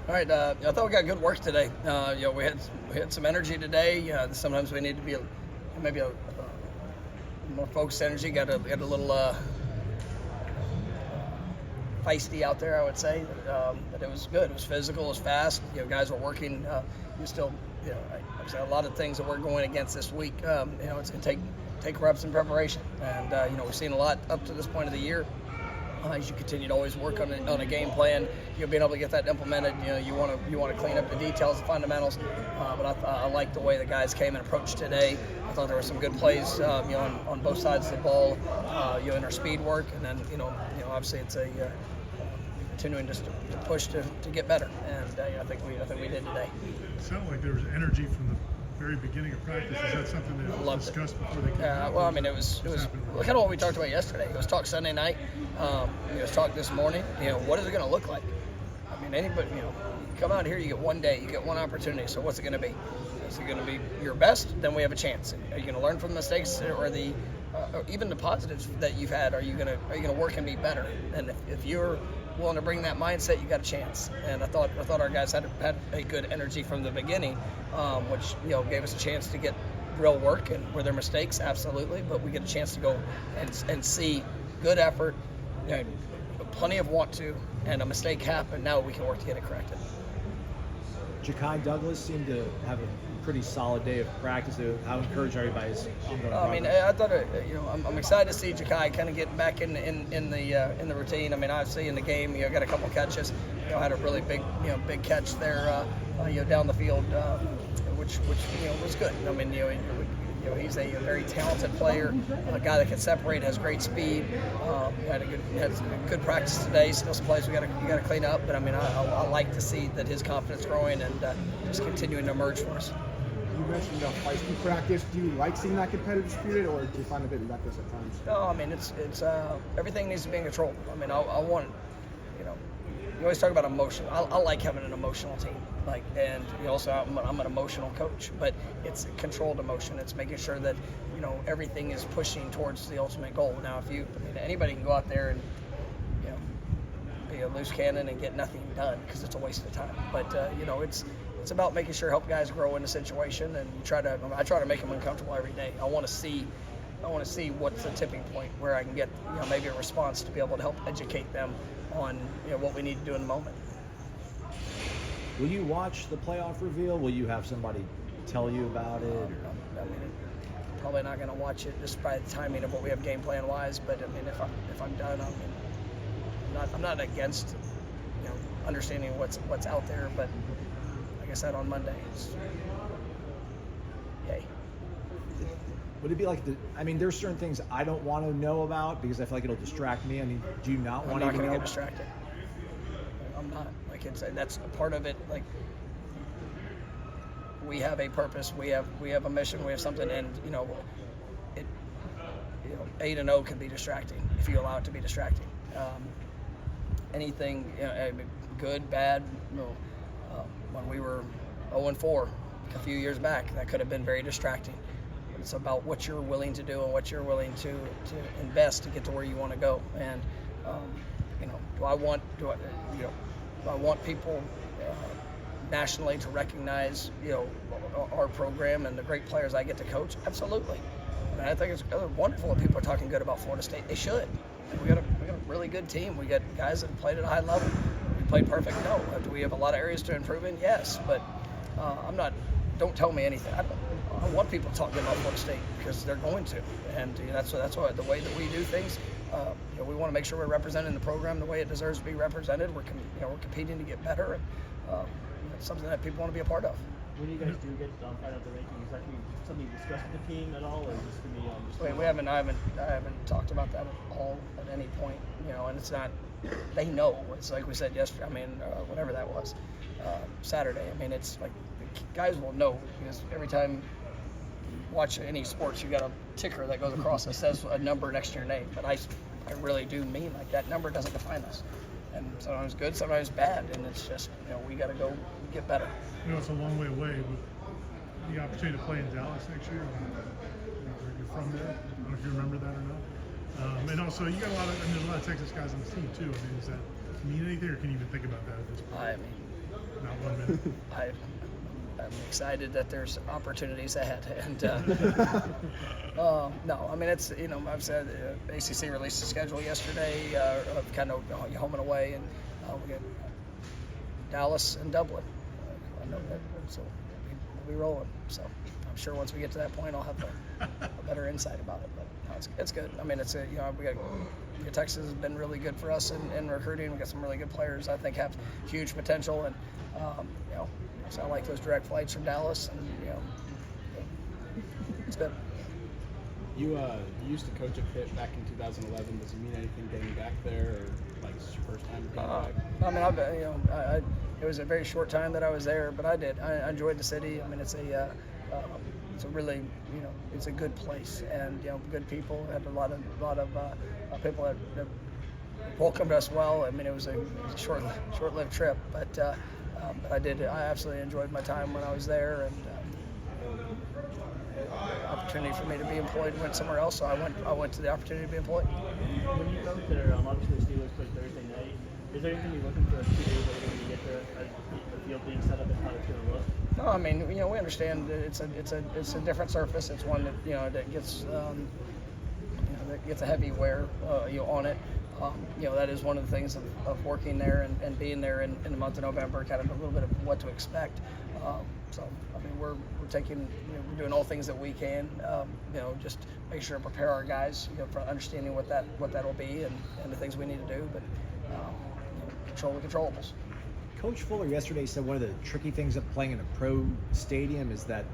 All right, I thought we got good work today. We had some energy today. Sometimes we need to be maybe a more focused energy. Got a little feisty out there, I would say. But it was good. It was physical. It was fast. Guys were working. A lot of things that we're going against this week. It's going to take reps and preparation. And we've seen a lot up to this point of the year. As you continue to always work on a game plan, being able to get that implemented. You want to clean up the details, the fundamentals. But I like the way the guys came and approached today. I thought there were some good plays, on both sides of the ball, in our speed work, and then obviously it's a continuing just to push to get better. And I think we did today. It sounded like there was energy from the very beginning of practice. Is that something that was discussed before they came out? Well, I mean, it was kind of what we talked about yesterday. It was talk Sunday night. It was talk this morning. What is it going to look like? I mean, anybody, you come out here, you get one day, you get one opportunity. So what's it going to be? Is it going to be your best? Then we have a chance. Are you going to learn from the mistakes or or even the positives that you've had? Are you going to work and be better? And if you're willing to bring that mindset, you got a chance. And I thought our guys had a good energy from the beginning, which gave us a chance to get real work. And were there mistakes? Absolutely, but we get a chance to go and see good effort, plenty of want to, and a mistake happened. Now we can work to get it corrected. Ja'Kai Douglas seemed to have a pretty solid day of practice. How encouraged are you by his ongoing progress? I mean, I thought I'm excited to see Ja'Kai kind of get back in the routine. I mean, obviously in the game, got a couple catches. Had a really big catch there, down the field, which was good. I mean, he's a very talented player, a guy that can separate, has great speed. Had a good practice today. Still some plays we got to clean up, but I mean, I like to see that his confidence growing and just continuing to emerge for us. You mentioned feisty practice. Do you like seeing that competitive spirit, or do you find a bit reckless at times? No, I mean it's everything needs to be in control. I mean, I want, you always talk about emotion. I like having an emotional team. And also I'm an emotional coach, but it's controlled emotion. It's making sure that everything is pushing towards the ultimate goal. Now, anybody can go out there and be a loose cannon and get nothing done because it's a waste of time. But it's about making sure help guys grow in the situation, and I try to make them uncomfortable every day. I want to see what's the tipping point where I can get maybe a response to be able to help educate them on what we need to do in the moment. Will you watch the playoff reveal? Will you have somebody tell you about it? I mean, probably not going to watch it just by the timing of what we have game plan wise. But I mean, if I'm done, I'm not against understanding what's out there. But like I said on Monday, it's yay. Would it be like there's certain things I don't want to know about because I feel like it'll distract me. I mean, do you not want to know? I'm not going to get distracted. I'm not. That's a part of it. Like, we have a purpose, we have a mission, we have something, and 8-0 can be distracting if you allow it to be distracting. Anything, good, bad. When we were 0-4 a few years back, that could have been very distracting. It's about what you're willing to do and what you're willing to invest to get to where you want to go. And do I want people nationally to recognize, our program and the great players I get to coach? Absolutely. And I think it's wonderful that people are talking good about Florida State. They should. We got a really good team. We got guys that have played at a high level. We played perfect? No. Do we have a lot of areas to improve in? Yes. But don't tell me anything. I want people to talk good about Florida State because they're going to. And that's why the way that we do things, we want to make sure we're representing the program the way it deserves to be represented. We're competing to get better, and it's something that people want to be a part of. When you guys do get find out the rankings, is that something you discuss with the team at all, or just to be I haven't talked about that at all at any point. And it's not. They know. It's like we said yesterday. Whatever that was, Saturday. It's like the guys will know because every time you watch any sports, you got a ticker that goes across that says a number next to your name. But I really do mean that number doesn't define us. And sometimes good, sometimes bad, and it's just we got to go get better. It's a long way away, but the opportunity to play in Dallas next year. You're from there. I don't know if you remember that or not. And also, you got there's a lot of Texas guys on this team too. Does that mean anything, or can you even think about that at this point? 1 minute. I'm excited that there's opportunities ahead, and no, I mean it's I've said ACC released a schedule yesterday of kind of home and away, and we got Dallas and Dublin. I know that, so we'll be rolling. So I'm sure once we get to that point, I'll have a better insight about it. But no, it's good. I mean, it's we got Texas has been really good for us in recruiting. We got some really good players. I think have huge potential, and so I like those direct flights from Dallas, and it's good. You used to coach at Pitt back in 2011. Does it mean anything getting back there, or like it's your first time being back? I mean, it was a very short time that I was there, but I enjoyed the city. I mean, it's a really it's a good place, and good people. Had a lot of people that welcomed us well. I mean, it was a short-lived trip, but I absolutely enjoyed my time when I was there, and opportunity for me to be employed went somewhere else, so I went to the opportunity to be employed. When you go there, obviously the Steelers play Thursday night. Is there anything you're looking for 2 days later when you get there, the field being set up and how it's going to look? No, I mean, we understand that it's a different surface. It's one that that gets that gets a heavy wear on it. That is one of the things of working there and being there in the month of November, kind of a little bit of what to expect. So I mean, we're taking we're doing all things that we can, just make sure to prepare our guys, for understanding what that'll be and the things we need to do, but control the controllables. Coach Fuller yesterday said one of the tricky things of playing in a pro stadium is that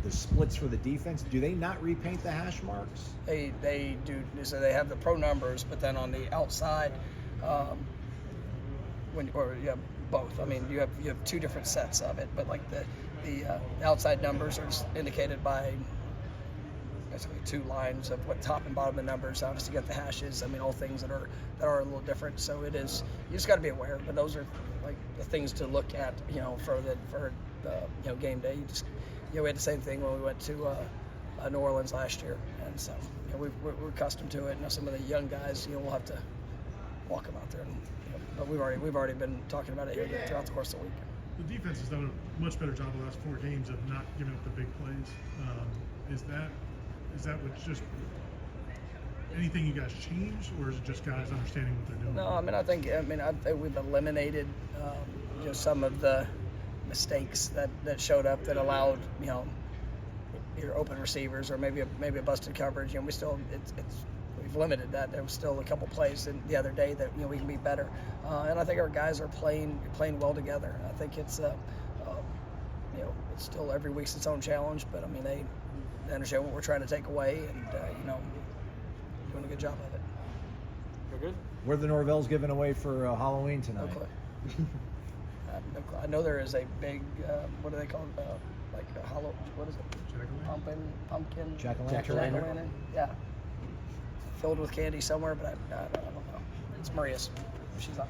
the splits for the defense. Do they not repaint the hash marks? They do. So they have the pro numbers, but then on the outside, both. I mean, you have 2 different sets of it, but like the outside numbers are just indicated by basically 2 lines of what top and bottom of the numbers. Obviously, you got the hashes. I mean, all things that are a little different. So it is. You just got to be aware. But those are like the things to look at. For the game day. You just we had the same thing when we went to New Orleans last year, and so we're accustomed to it. Some of the young guys, we'll have to walk them out there, but we've already been talking about it here throughout the course of the week. The defense has done a much better job the last 4 games of not giving up the big plays. Is that what's just anything you guys changed, or is it just guys understanding what they're doing? No, I think we've eliminated some of the mistakes that showed up that allowed your open receivers or maybe a busted coverage. We've limited that. There was still a couple plays the other day that we can be better, and I think our guys are playing well together. I think it's it's still every week's its own challenge, but I mean they understand what we're trying to take away, and doing a good job of it. You're good. What are the Norvells giving away for Halloween tonight? No clue. I know there is a big what do they call it? Like a hollow. What is it? Pumpkin. Jack-o'-lantern. Yeah. Filled with candy somewhere, but I don't know. It's Maria's. She's on.